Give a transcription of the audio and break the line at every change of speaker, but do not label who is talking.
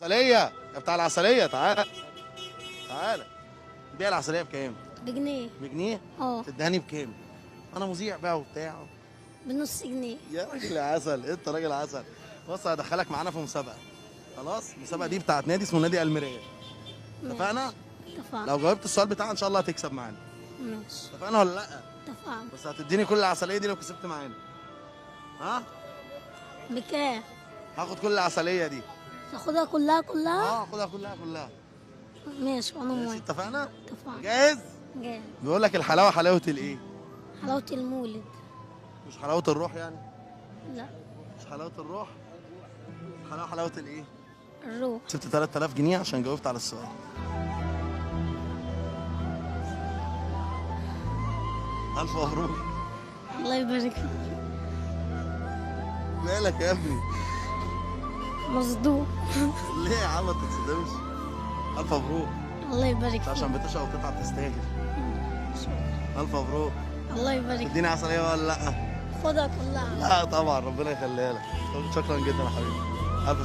عسلية يا بتاع العسلية، تعالى تعالى. تبيع العسلية بكام؟
بجنيه.
بجنيه؟
اه.
تدهني بكام؟ أنا مذيع بقى وبتاع.
بنص جنيه.
يا راجل يا عسل، أنت راجل عسل. بص هدخلك معانا في مسابقة. خلاص؟ المسابقة دي بتاعت نادي اسمه نادي الميريا. اتفقنا؟
اتفقنا.
لو جاوبت السؤال بتاعنا إن شاء الله هتكسب معانا.
ماشي.
اتفقنا ولا لأ؟
اتفقنا.
بس هتديني كل العسلية دي لو كسبت معانا. ها؟
بكام؟
هاخد كل العسلية دي.
تاخدها كلها كلها؟
اه خدها كلها كلها.
ماشي وانا
ماشي
موافق.
اتفقنا؟
اتفقنا.
جاهز؟
جاي.
بيقول لك الحلاوة حلاوة الإيه؟
حلاوة المولد.
مش حلاوة الروح يعني؟
لا.
مش حلاوة الروح؟ حلاوة حلاوة الإيه؟
الروح.
كسبت 3000 جنيه عشان جاوبت على السؤال. ألف مبروك.
الله يبارك فيك.
مالك يا ابني؟
مصدوق.
ليه يا عم ما تتصدمش؟ ألف مبروك.
الله يبارك
مش
فيك.
عشان بتشقى وتتعب تستاهل. ألف مبروك.
الله يبارك فيك.
تديني عسلية ولا لأ؟
خدها كلها.
لا طبعا ربنا يخليها لك. شكرا جدا يا حبيبي. ألف شكر.